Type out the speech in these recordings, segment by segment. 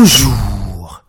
Bonjour.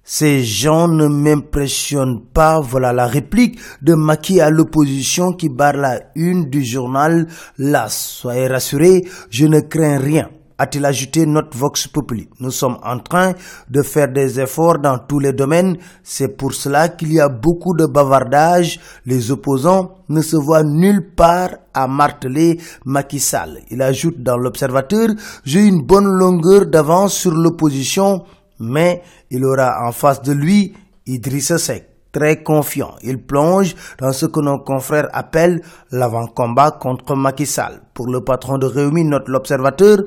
Ces gens ne m'impressionnent pas, voilà la réplique de Macky à l'opposition qui barre la une du journal L'As. Soyez rassurés, je ne crains rien, a-t-il ajouté notre Vox Populi. Nous sommes en train de faire des efforts dans tous les domaines, c'est pour cela qu'il y a beaucoup de bavardage. Les opposants ne se voient nulle part à marteler Macky Sall. Il ajoute dans l'Observateur, j'ai une bonne longueur d'avance sur l'opposition, mais il aura en face de lui Idrissa Seck. Très confiant, il plonge dans ce que nos confrères appellent l'avant-combat contre Macky Sall. Pour le patron de Rewmi, note l'Observateur,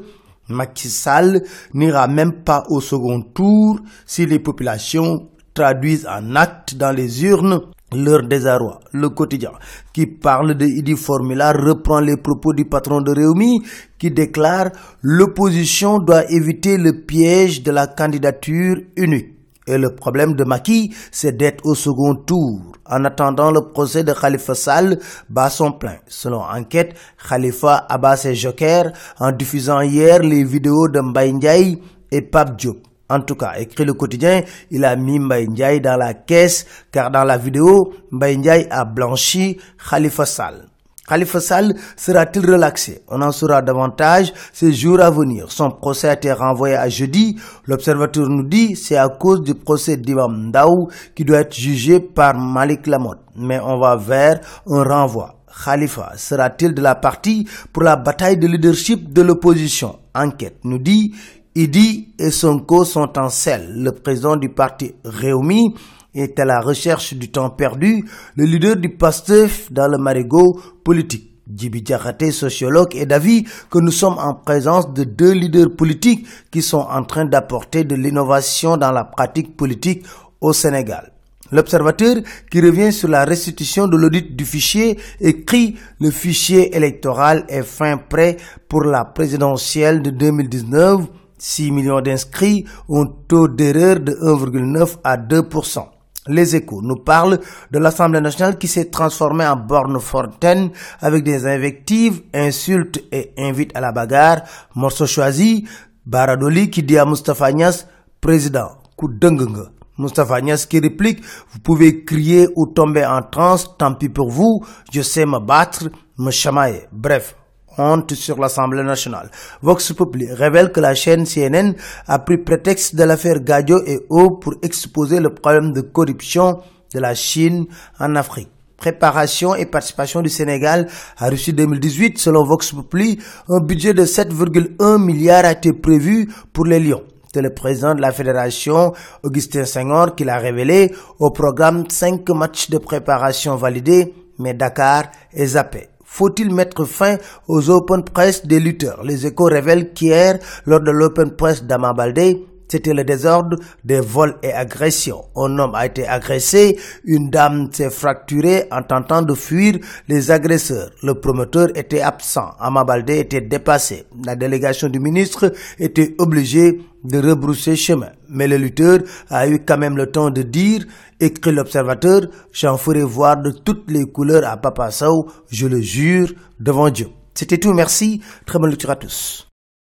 Macky Sall n'ira même pas au second tour si les populations traduisent en actes dans les urnes leur désarroi. Le Quotidien, qui parle de Idi Formula, reprend les propos du patron de Rewmi qui déclare « L'opposition doit éviter le piège de la candidature unique ». Et le problème de Macky, c'est d'être au second tour. En attendant le procès de Khalifa Sall bat son plein. Selon Enquête, Khalifa abat ses jokers en diffusant hier les vidéos de Mbaye Ndiaye et Pape Diop. En tout cas, écrit le Quotidien, il a mis Mbaye Ndiaye dans la caisse car dans la vidéo, Mbaye Ndiaye a blanchi Khalifa Sall. Khalifa Sall sera-t-il relaxé? On en saura davantage ces jours à venir. Son procès a été renvoyé à jeudi. L'Observateur nous dit c'est à cause du procès d'Imam Ndao qui doit être jugé par Malick Lamotte. Mais on va vers un renvoi. Khalifa sera-t-il de la partie pour la bataille de leadership de l'opposition? Enquête nous dit Idi et Sonko sont en selle. Le président du parti Rewmi est à la recherche du temps perdu, le leader du PASTEF dans le marigot politique. Djiby Diakhaté, sociologue, est d'avis que nous sommes en présence de deux leaders politiques qui sont en train d'apporter de l'innovation dans la pratique politique au Sénégal. L'Observateur, qui revient sur la restitution de l'audit du fichier, écrit « Le fichier électoral est fin prêt pour la présidentielle de 2019. 6 millions d'inscrits, un taux d'erreur de 1,9 à 2%. Les Échos nous parlent de l'Assemblée nationale qui s'est transformée en borne fontaine avec des invectives, insultes et invites à la bagarre. Morceau choisi, Bara Dolly qui dit à Moustapha Niasse, président, coup dengue. Moustapha Niasse qui réplique, vous pouvez crier ou tomber en transe, tant pis pour vous, je sais me battre, me chamailler. Bref. Honte sur l'Assemblée nationale. Vox Populi révèle que la chaîne CNN a pris prétexte de l'affaire Gadio et O pour exposer le problème de corruption de la Chine en Afrique. Préparation et participation du Sénégal à Russie 2018. Selon Vox Populi, un budget de 7,1 milliards a été prévu pour les Lions. C'est le président de la fédération, Augustin Senghor, qui l'a révélé au programme 5 matchs de préparation validés, mais Dakar est zappé. Faut-il mettre fin aux open press des lutteurs? Les Échos révèlent qu'hier, lors de l'open press d'Ama Baldé, c'était le désordre des vols et agressions. Un homme a été agressé, une dame s'est fracturée en tentant de fuir les agresseurs. Le promoteur était absent, Ama Baldé était dépassé. La délégation du ministre était obligée de rebrousser chemin. Mais le lutteur a eu quand même le temps de dire, écrit l'Observateur, j'en ferai voir de toutes les couleurs à Papa Sow, je le jure, devant Dieu. C'était tout, merci, très bonne lecture à tous.